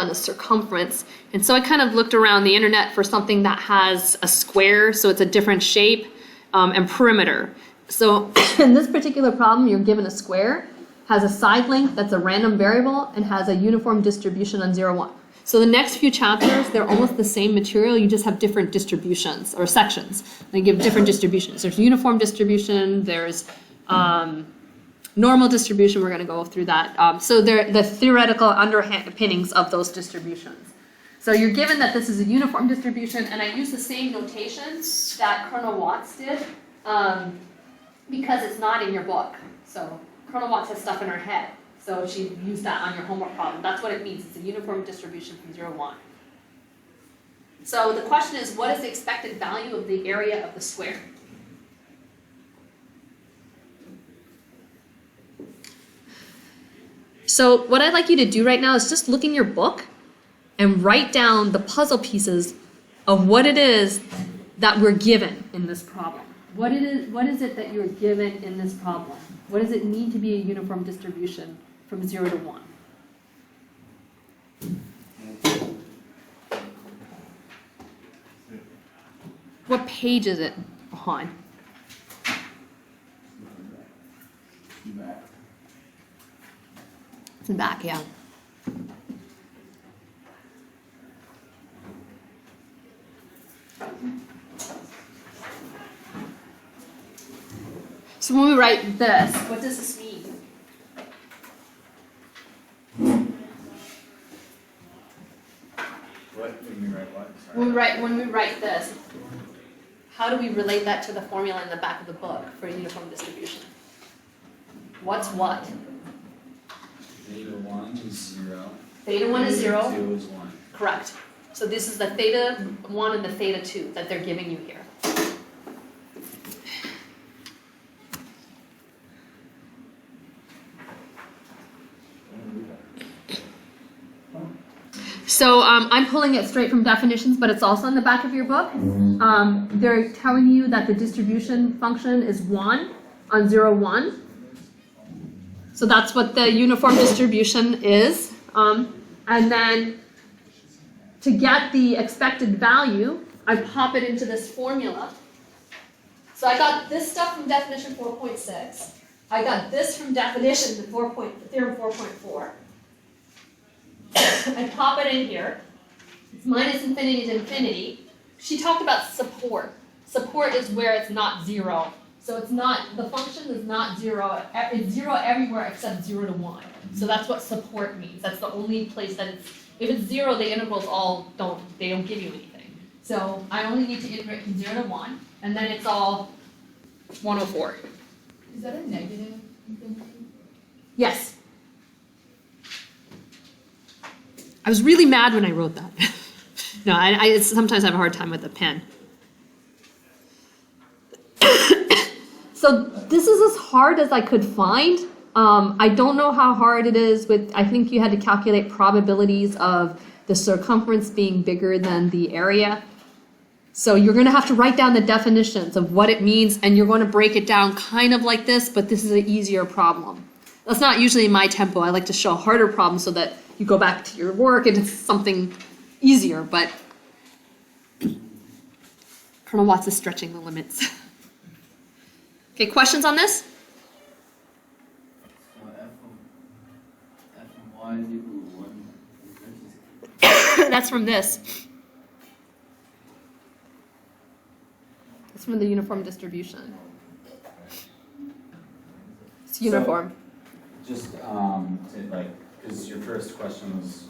and a circumference. And so I kind of looked around the internet for something that has a square, so it's a different shape, and perimeter. So in this particular problem, you're given a square, has a side length that's a random variable, and has a uniform distribution on 0, 1. So the next few chapters, they're almost the same material, you just have different distributions, or sections. They give different distributions. There's uniform distribution, there's normal distribution, we're going to go through that. So they're the theoretical underpinnings of those distributions. So you're given that this is a uniform distribution, and I use the same notation that Colonel Watts did because it's not in your book. So Colonel Watts has stuff in her head, so she used that on your homework problem. That's what it means. It's a uniform distribution from 0 to 1. So the question is, what is the expected value of the area of the square? So what I'd like you to do right now is just look in your book and write down the puzzle pieces of what it is that we're given in this problem. What is it that you're given in this problem? What does it mean to be a uniform distribution from 0 to 1? What page is it on? It's in the back, yeah. So when we write this, what does this mean? What? When we write what? Sorry. When we write this, how do we relate that to the formula in the back of the book for a uniform distribution? What's what? Theta 1 is 0. Theta 1 is 0. Theta 2 is 1. Correct. So this is the theta 1 and the theta 2 that they're giving you here. So I'm pulling it straight from definitions, but it's also in the back of your book. They're telling you that the distribution function is 1 on 0, 1. So that's what the uniform distribution is. And then to get the expected value, I pop it into this formula. So I got this stuff from definition 4.6. I got this from definition, theorem 4.4. I pop it in here. It's minus infinity to infinity. She talked about support. Support is where it's not 0. So it's not, the function is not 0. It's 0 everywhere except 0 to 1. So that's what support means. That's the only place that it's, if it's 0, the integrals all don't give you anything. So I only need to integrate from 0 to 1, and then it's all 104. Is that a negative infinity? Yes. I was really mad when I wrote that. No, I sometimes have a hard time with the pen. So this is as hard as I could find. I don't know how hard it is with, I think you had to calculate probabilities of the circumference being bigger than the area. So you're going to have to write down the definitions of what it means, and you're going to break it down kind of like this, but this is an easier problem. That's not usually my tempo. I like to show a harder problem so that you go back to your work and it's something easier, but Colonel Watts is stretching the limits. Okay, questions on this? F of y is equal to 1. That's from this. It's from the uniform distribution. It's uniform. Just, because your first question was